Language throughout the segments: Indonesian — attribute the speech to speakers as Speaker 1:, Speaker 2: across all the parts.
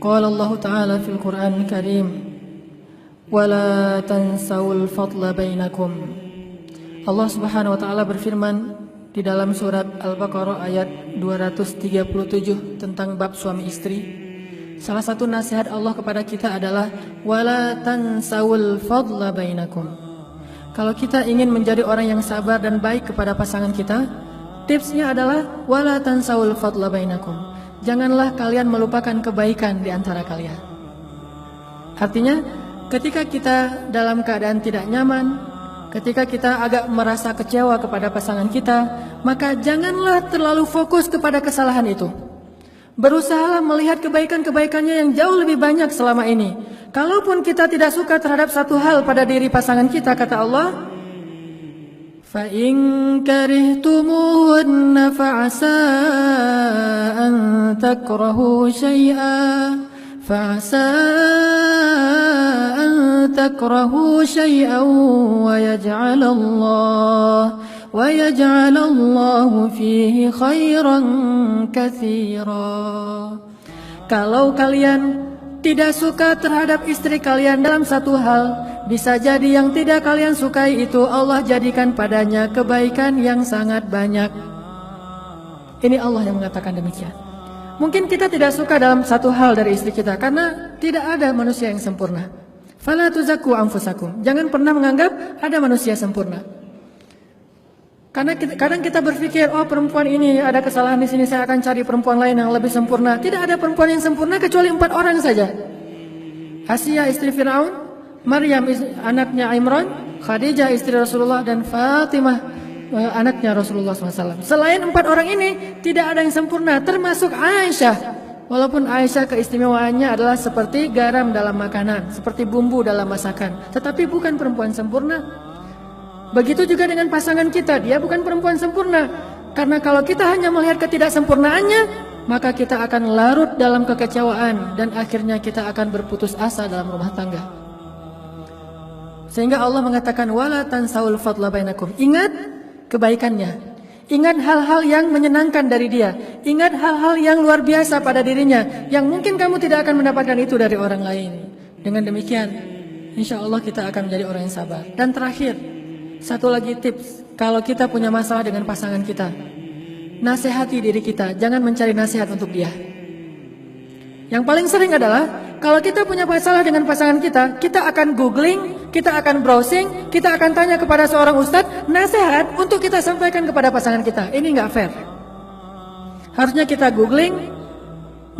Speaker 1: Qala Allah Ta'ala fil Qur'an Karim, "Wala tansawul fadla bainakum." Allah Subhanahu wa taala berfirman di dalam surat Al-Baqarah ayat 237 tentang bab suami istri. Salah satu nasihat Allah kepada kita adalah wala tansawul fadla bainakum. Kalau kita ingin menjadi orang yang sabar dan baik kepada pasangan kita, tipsnya adalah wala tansawul fadla bainakum. Janganlah kalian melupakan kebaikan di antara kalian. Artinya, ketika kita dalam keadaan tidak nyaman, ketika kita agak merasa kecewa kepada pasangan kita, maka janganlah terlalu fokus kepada kesalahan itu. Berusahalah melihat kebaikan-kebaikannya yang jauh lebih banyak selama ini. Kalaupun kita tidak suka terhadap satu hal pada diri pasangan kita, kata Allah, فَإِنْ كَرِهْتُمُوهُنَّ فَعَسَىٰ أَنْ تَكْرَهُوا شَيْئًا وَيَجْعَلَ اللَّهُ فِيهِ خَيْرًا كَثِيرًا. Kalau kalian tidak suka terhadap istri kalian dalam satu hal, bisa jadi yang tidak kalian sukai itu Allah jadikan padanya kebaikan yang sangat banyak. Ini Allah yang mengatakan demikian. Mungkin kita tidak suka dalam satu hal dari istri kita karena tidak ada manusia yang sempurna. Fala tuzakku anfusakum. Jangan pernah menganggap ada manusia sempurna. Karena kadang kita berpikir, oh perempuan ini ada kesalahan di sini, saya akan cari perempuan lain yang lebih sempurna. Tidak ada perempuan yang sempurna kecuali 4 orang saja. Asia istri Fir'aun, Maryam anaknya Imran, Khadijah istri Rasulullah, dan Fatimah anaknya Rasulullah SAW. Selain 4 orang ini, tidak ada yang sempurna, termasuk Aisyah. Walaupun Aisyah keistimewaannya adalah seperti garam dalam makanan, seperti bumbu dalam masakan, tetapi bukan perempuan sempurna. Begitu juga dengan pasangan kita, dia bukan perempuan sempurna. Karena kalau kita hanya melihat ketidaksempurnaannya, maka kita akan larut dalam kekecewaan dan akhirnya kita akan berputus asa dalam rumah tangga. Sehingga Allah mengatakan wala tansawul fadla bainakum. Ingat kebaikannya. Ingat hal-hal yang menyenangkan dari dia. Ingat hal-hal yang luar biasa pada dirinya yang mungkin kamu tidak akan mendapatkan itu dari orang lain. Dengan demikian, insya Allah kita akan menjadi orang yang sabar. Dan terakhir, satu lagi tips, kalau kita punya masalah dengan pasangan kita, nasihati diri kita, jangan mencari nasihat untuk dia. Yang paling sering adalah, kalau kita punya masalah dengan pasangan kita, kita akan googling, kita akan browsing, kita akan tanya kepada seorang ustadz, nasihat untuk kita sampaikan kepada pasangan kita. Ini nggak fair. Harusnya kita googling,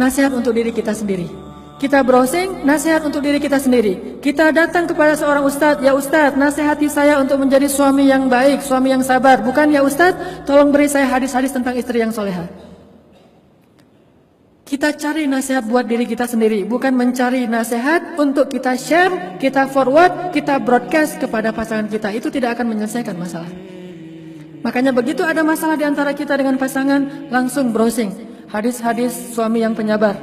Speaker 1: nasihat untuk diri kita sendiri. Kita browsing, nasihat untuk diri kita sendiri. Kita datang kepada seorang ustadz, ya ustadz, nasihati saya untuk menjadi suami yang baik, suami yang sabar. Bukan ya ustadz, tolong beri saya hadis-hadis tentang istri yang soleha. Kita cari nasihat buat diri kita sendiri, bukan mencari nasihat untuk kita share, kita forward, kita broadcast kepada pasangan kita. Itu tidak akan menyelesaikan masalah. Makanya begitu ada masalah di antara kita dengan pasangan, langsung browsing hadis-hadis suami yang penyabar.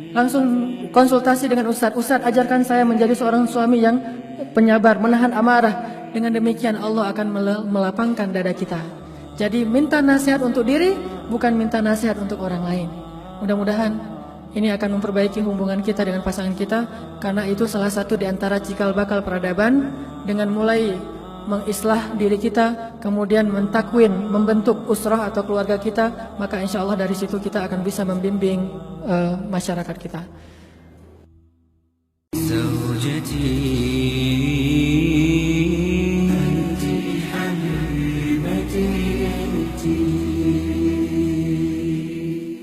Speaker 1: Langsung konsultasi dengan ustadz. Ustadz, ajarkan saya menjadi seorang suami yang penyabar, menahan amarah. Dengan demikian Allah akan melapangkan dada kita. Jadi minta nasihat untuk diri, bukan minta nasihat untuk orang lain. Mudah-mudahan ini akan memperbaiki hubungan kita dengan pasangan kita, karena itu salah satu di antara cikal bakal peradaban. Dengan mulai mengislah diri kita, kemudian mentakwin, membentuk usrah atau keluarga kita, maka insya Allah dari situ kita akan bisa membimbing masyarakat kita.